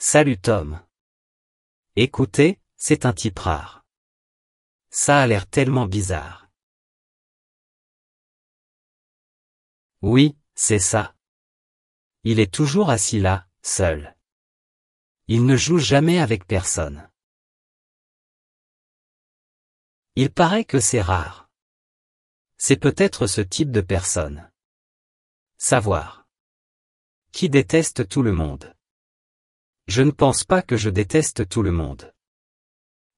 Salut Tom. Écoutez, c'est un type rare. Ça a l'air tellement bizarre. Oui, c'est ça. Il est toujours assis là, seul. Il ne joue jamais avec personne. Il paraît que c'est rare. C'est peut-être ce type de personne. Savoir. Qui déteste tout le monde. Je ne pense pas que je déteste tout le monde.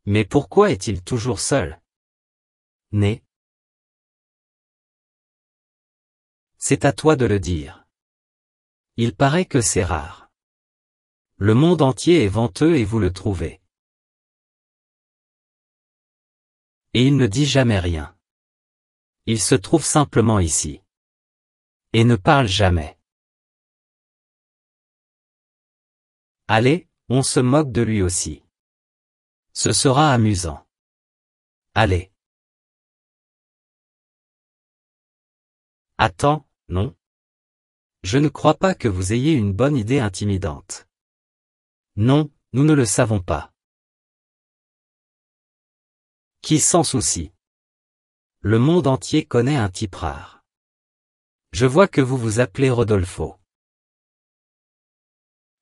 Mais pourquoi est-il toujours seul? Né. C'est à toi de le dire. Il paraît que c'est rare. Le monde entier est venteux et vous le trouvez. Et il ne dit jamais rien. Il se trouve simplement ici. Et ne parle jamais. Allez, on se moque de lui aussi. Ce sera amusant. Allez. Attends, non? Je ne crois pas que vous ayez une bonne idée intimidante. Non, nous ne le savons pas. Qui s'en soucie? Le monde entier connaît un type rare. Je vois que vous vous appelez Rodolfo.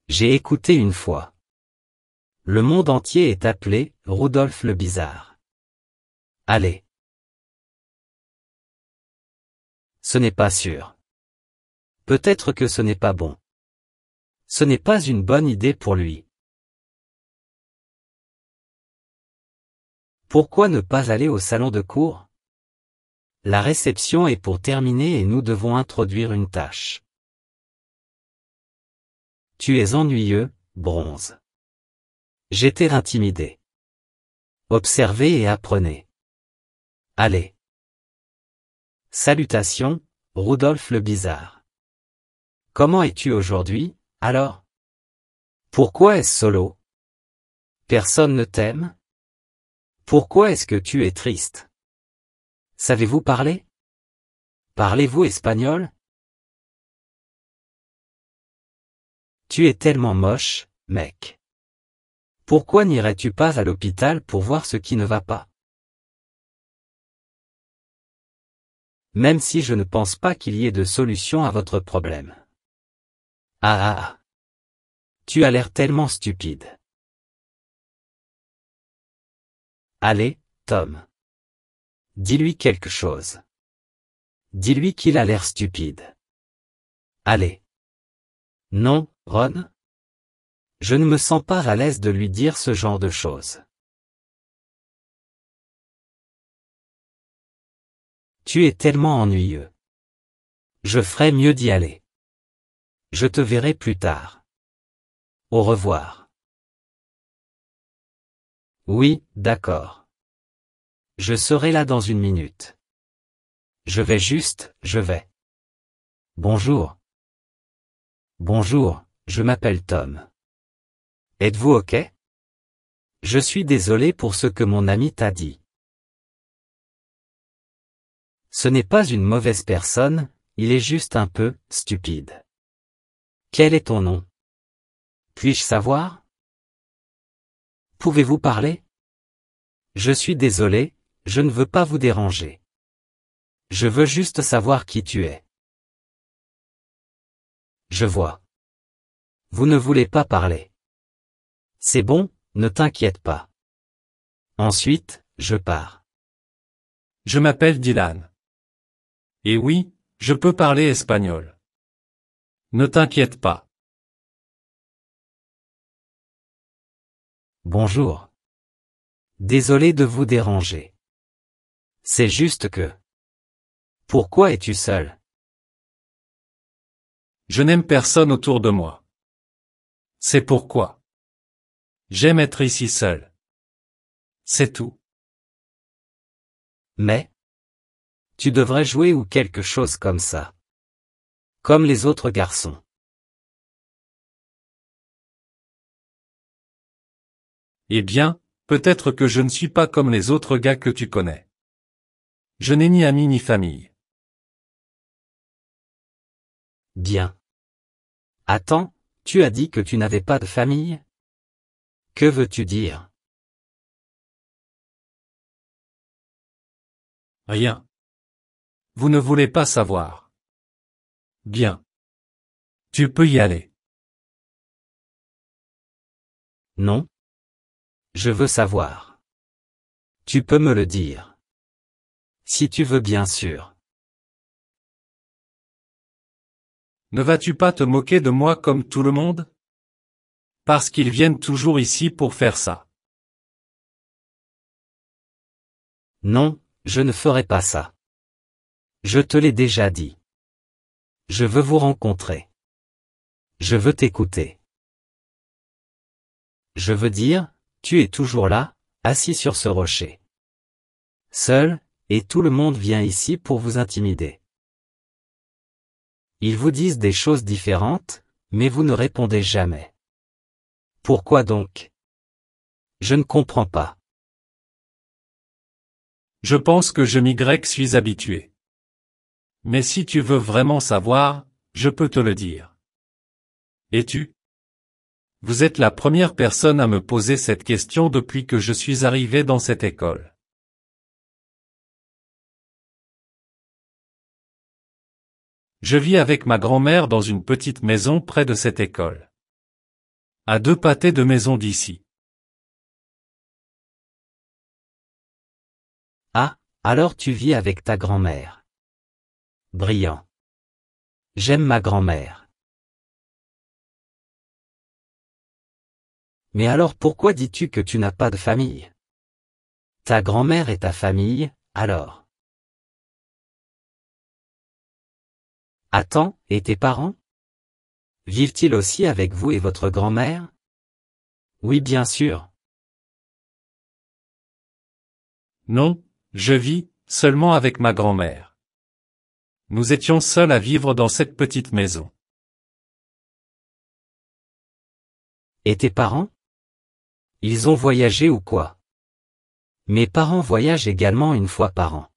J'ai écouté une fois. Le monde entier est appelé Rudolf le Bizarre. Allez. Ce n'est pas sûr. Peut-être que ce n'est pas bon. Ce n'est pas une bonne idée pour lui. Pourquoi ne pas aller au salon de cours? La réception est pour terminer et nous devons introduire une tâche. Tu es ennuyeux, Bronze. J'étais intimidé. Observez et apprenez. Allez. Salutations, Rudolf le Bizarre. Comment es-tu aujourd'hui, alors? Pourquoi est-ce solo? Personne ne t'aime? Pourquoi est-ce que tu es triste? Savez-vous parler? Parlez-vous espagnol? Tu es tellement moche, mec. Pourquoi n'irais-tu pas à l'hôpital pour voir ce qui ne va pas? Même si je ne pense pas qu'il y ait de solution à votre problème. Ah. Tu as l'air tellement stupide. Allez, Tom. Dis-lui quelque chose. Dis-lui qu'il a l'air stupide. Allez. Non, Ron? Je ne me sens pas à l'aise de lui dire ce genre de choses. Tu es tellement ennuyeux. Je ferais mieux d'y aller. Je te verrai plus tard. Au revoir. Oui, d'accord. Je serai là dans une minute. Je vais. Bonjour. Bonjour, je m'appelle Tom. Êtes-vous OK? Je suis désolé pour ce que mon ami t'a dit. Ce n'est pas une mauvaise personne, il est juste un peu stupide. Quel est ton nom? Puis-je savoir? Pouvez-vous parler? Je suis désolé, je ne veux pas vous déranger. Je veux juste savoir qui tu es. Je vois. Vous ne voulez pas parler. C'est bon, ne t'inquiète pas. Ensuite, je pars. Je m'appelle Dylan. Et oui, je peux parler espagnol. Ne t'inquiète pas. Bonjour. Désolé de vous déranger. C'est juste que... Pourquoi es-tu seul? Je n'aime personne autour de moi. C'est pourquoi. J'aime être ici seul. C'est tout. Mais... Tu devrais jouer ou quelque chose comme ça. Comme les autres garçons. Eh bien, peut-être que je ne suis pas comme les autres gars que tu connais. Je n'ai ni amis ni famille. Bien. Attends, tu as dit que tu n'avais pas de famille? Que veux-tu dire? Rien. Vous ne voulez pas savoir. Bien. Tu peux y aller. Non? Je veux savoir. Tu peux me le dire. Si tu veux bien sûr. Ne vas-tu pas te moquer de moi comme tout le monde? Parce qu'ils viennent toujours ici pour faire ça. Non, je ne ferai pas ça. Je te l'ai déjà dit. Je veux vous rencontrer. Je veux t'écouter. Je veux dire, tu es toujours là, assis sur ce rocher. Seul, et tout le monde vient ici pour vous intimider. Ils vous disent des choses différentes, mais vous ne répondez jamais. Pourquoi donc? Je ne comprends pas. Je pense que je suis habitué. Mais si tu veux vraiment savoir, je peux te le dire. Et tu? Vous êtes la première personne à me poser cette question depuis que je suis arrivé dans cette école. Je vis avec ma grand-mère dans une petite maison près de cette école. À 2 pâtés de maison d'ici. Ah, alors tu vis avec ta grand-mère. Brillant. J'aime ma grand-mère. Mais alors pourquoi dis-tu que tu n'as pas de famille? Ta grand-mère est ta famille, alors. Attends, et tes parents? Vivent-ils aussi avec vous et votre grand-mère? Oui bien sûr. Non, je vis seulement avec ma grand-mère. Nous étions seuls à vivre dans cette petite maison. Et tes parents? Ils ont voyagé ou quoi? Mes parents voyagent également une fois par an.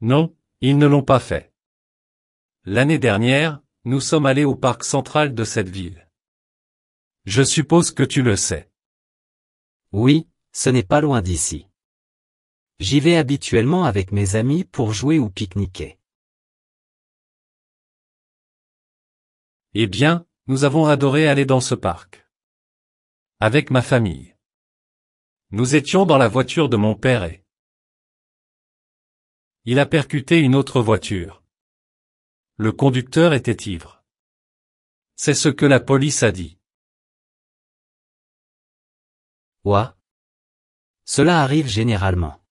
Non, ils ne l'ont pas fait. L'année dernière, nous sommes allés au parc central de cette ville. Je suppose que tu le sais. Oui, ce n'est pas loin d'ici. J'y vais habituellement avec mes amis pour jouer ou pique-niquer. Eh bien, nous avons adoré aller dans ce parc. Avec ma famille. Nous étions dans la voiture de mon père et il a percuté une autre voiture. Le conducteur était ivre. C'est ce que la police a dit. Ouah. Cela arrive généralement.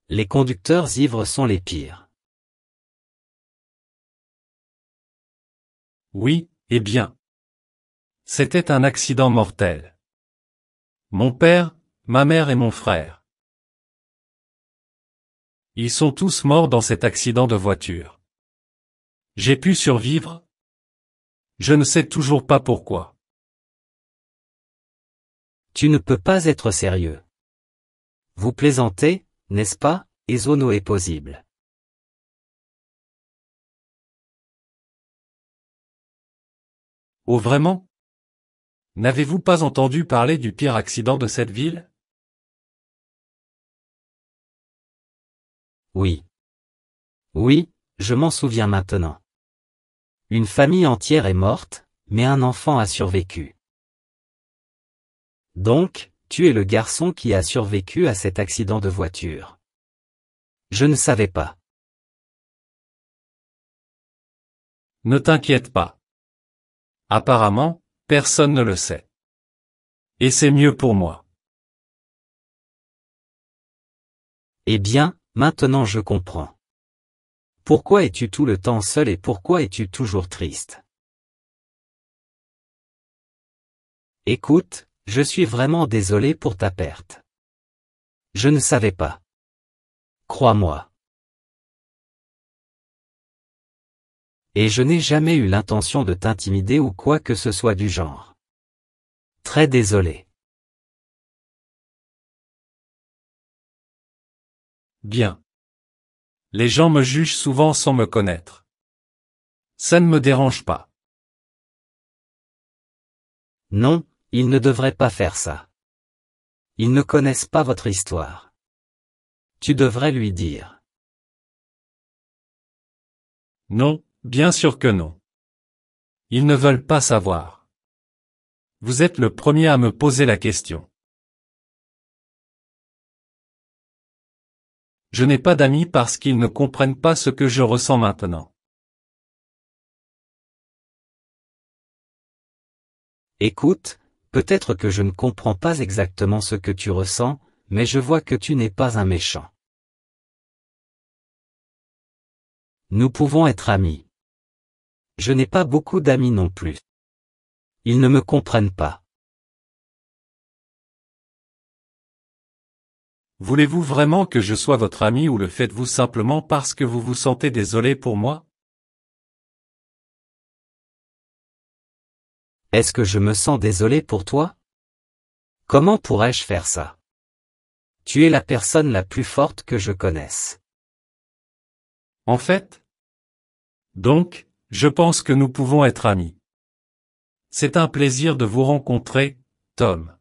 Les conducteurs ivres sont les pires. Oui, eh bien. C'était un accident mortel. Mon père, ma mère et mon frère. Ils sont tous morts dans cet accident de voiture. J'ai pu survivre? Je ne sais toujours pas pourquoi. Tu ne peux pas être sérieux. Vous plaisantez, n'est-ce pas, Ezono est possible. Oh vraiment? N'avez-vous pas entendu parler du pire accident de cette ville? Oui. Oui, je m'en souviens maintenant. Une famille entière est morte, mais un enfant a survécu. Donc, tu es le garçon qui a survécu à cet accident de voiture. Je ne savais pas. Ne t'inquiète pas. Apparemment, personne ne le sait. Et c'est mieux pour moi. Eh bien, maintenant je comprends. Pourquoi es-tu tout le temps seul et pourquoi es-tu toujours triste? Écoute, je suis vraiment désolé pour ta perte. Je ne savais pas. Crois-moi. Et je n'ai jamais eu l'intention de t'intimider ou quoi que ce soit du genre. Très désolé. Bien. Les gens me jugent souvent sans me connaître. Ça ne me dérange pas. Non, ils ne devraient pas faire ça. Ils ne connaissent pas votre histoire. Tu devrais lui dire. Non, bien sûr que non. Ils ne veulent pas savoir. Vous êtes le premier à me poser la question. Je n'ai pas d'amis parce qu'ils ne comprennent pas ce que je ressens maintenant. Écoute, peut-être que je ne comprends pas exactement ce que tu ressens, mais je vois que tu n'es pas un méchant. Nous pouvons être amis. Je n'ai pas beaucoup d'amis non plus. Ils ne me comprennent pas. Voulez-vous vraiment que je sois votre ami ou le faites-vous simplement parce que vous vous sentez désolé pour moi? Est-ce que je me sens désolé pour toi? Comment pourrais-je faire ça? Tu es la personne la plus forte que je connaisse. En fait? Donc, je pense que nous pouvons être amis. C'est un plaisir de vous rencontrer, Tom.